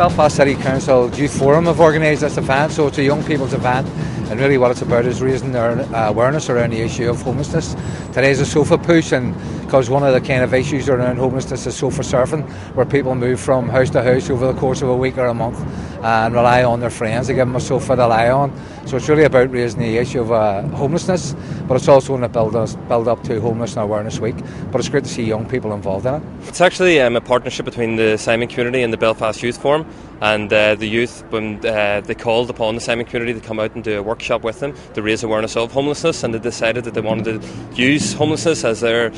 Belfast City Council Youth Forum have organised this event, so it's a young people's event, and really what it's about is raising their awareness around the issue of homelessness. Today's a sofa push, and because one of the kind of issues around homelessness is sofa surfing, where people move from house to house over the course of a week or a month and rely on their friends to give them a sofa to lie on. So it's really about raising the issue of homelessness, but it's also going to build up to Homeless Awareness Week. But it's great to see young people involved in it. It's actually a partnership between the Simon community and the Belfast Youth Forum, and the youth, when they called upon the Simon community to come out and do a workshop with them to raise awareness of homelessness, and they decided that they wanted to use homelessness as their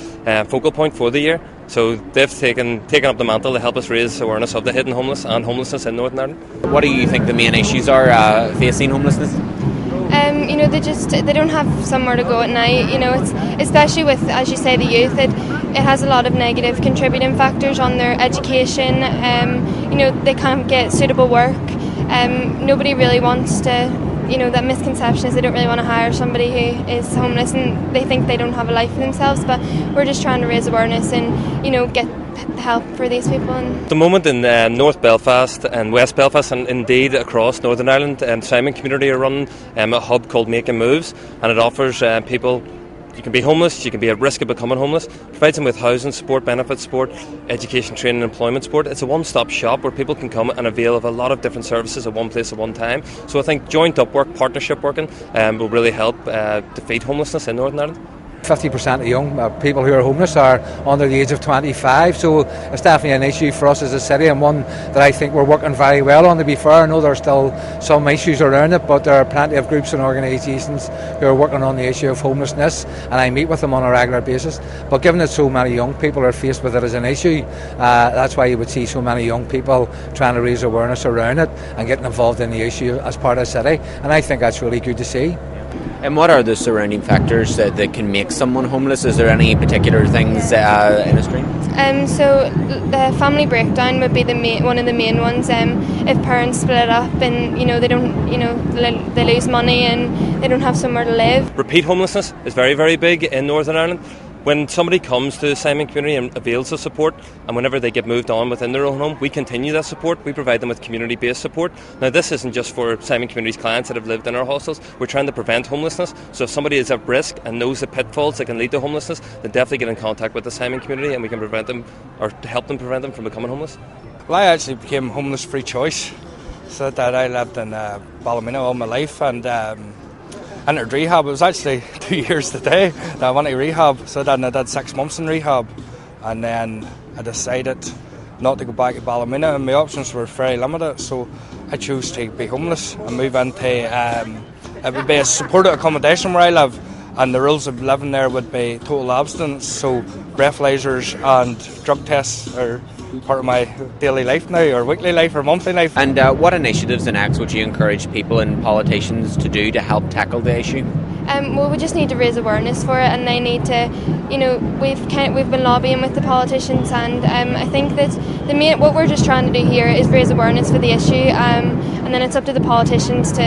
focal point for the year. So they've taken up the mantle to help us raise awareness of the hidden homeless and homelessness in Northern Ireland. What do you think the main issues are facing homelessness? They don't have somewhere to go at night. It's especially with, as you say, the youth. It has a lot of negative contributing factors on their education. They can't get suitable work. Nobody really wants to. That misconception is they don't really want to hire somebody who is homeless, and they think they don't have a life for themselves. But we're just trying to raise awareness and get help for these people. At the moment in North Belfast and West Belfast, and indeed across Northern Ireland, Simon community are running a hub called Making Moves, and it offers people. You can be homeless, you can be at risk of becoming homeless, provides them with housing support, benefits support, education, training, employment support. It's a one-stop shop where people can come and avail of a lot of different services at one place at one time. So I think joint up work, partnership working will really help defeat homelessness in Northern Ireland. 50% of young people who are homeless are under the age of 25, so it's definitely an issue for us as a city, and one that I think we're working very well on. To be fair, I know there are still some issues around it, but there are plenty of groups and organisations who are working on the issue of homelessness, and I meet with them on a regular basis. But given that so many young people are faced with it as an issue, that's why you would see so many young people trying to raise awareness around it and getting involved in the issue as part of the city, and I think that's really good to see. And what are the surrounding factors that can make someone homeless? Is there any particular things in history? So the family breakdown would be one of the main ones. If parents split up and they don't, they lose money and they don't have somewhere to live. Repeat homelessness is very, very big in Northern Ireland. When somebody comes to the Simon community and avails of support, and whenever they get moved on within their own home, we continue that support. We provide them with community-based support. Now, this isn't just for Simon community's clients that have lived in our hostels. We're trying to prevent homelessness. So if somebody is at risk and knows the pitfalls that can lead to homelessness, then definitely get in contact with the Simon community, and we can prevent them or help them prevent them from becoming homeless. Well, I actually became homeless free choice. So that I lived in Ballymena all my life, and entered rehab. It was actually 2 years today that I went to rehab. So then I did 6 months in rehab, and then I decided not to go back to Ballymena, and my options were very limited. So I chose to be homeless and move into it would be a supported accommodation where I live, and the rules of living there would be total abstinence. So breathalyzers and drug tests are part of my daily life now, or weekly life, or monthly life. And what initiatives and acts would you encourage people and politicians to do to help tackle the issue? Well, we just need to raise awareness for it, and they need to, we've been lobbying with the politicians, and I think that what we're just trying to do here is raise awareness for the issue, and then it's up to the politicians to,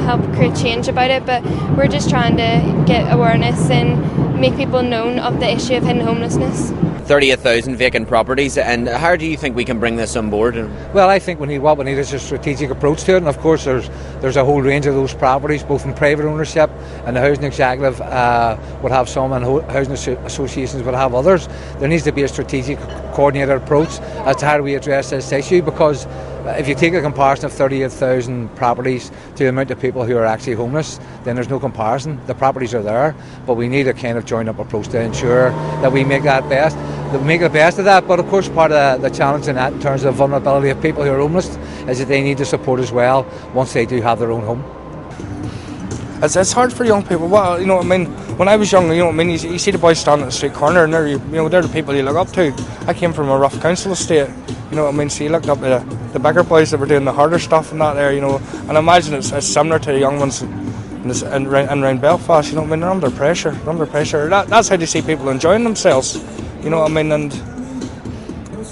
help create change about it. But we're just trying to get awareness and make people known of the issue of hidden homelessness. 38,000 vacant properties, and how do you think we can bring this on board? Well, I think what we need is a strategic approach to it, and of course there's a whole range of those properties, both in private ownership, and the Housing Executive would have some, and housing associations would have others. There needs to be a strategic, coordinated approach as to how do we address this issue, because if you take a comparison of 38,000 properties to the amount of people who are actually homeless, then there's no comparison. The properties are there, but we need a kind of joined up approach to ensure that we make the best of that. But of course, part of the challenge in that, in terms of vulnerability of people who are homeless, is that they need the support as well once they do have their own home. It's hard for young people. Well, when I was young, you see the boys standing at the street corner, and they're the people you look up to. I came from a rough council estate, so you looked up at the bigger boys that were doing the harder stuff and that there, and I imagine it's similar to the young ones in around Belfast, they're under pressure. That's how they see people enjoying themselves, and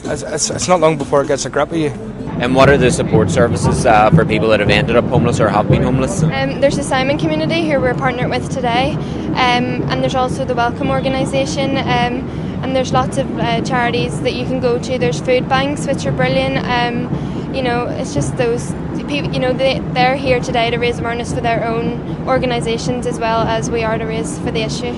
it's not long before it gets a grip of you. And what are the support services for people that have ended up homeless or have been homeless? There's the Simon community who we're partnered with today, and there's also the Welcome organisation. and there's lots of charities that you can go to. There's food banks which are brilliant. It's just those people, they're here today to raise awareness for their own organisations as well as we are to raise for the issue.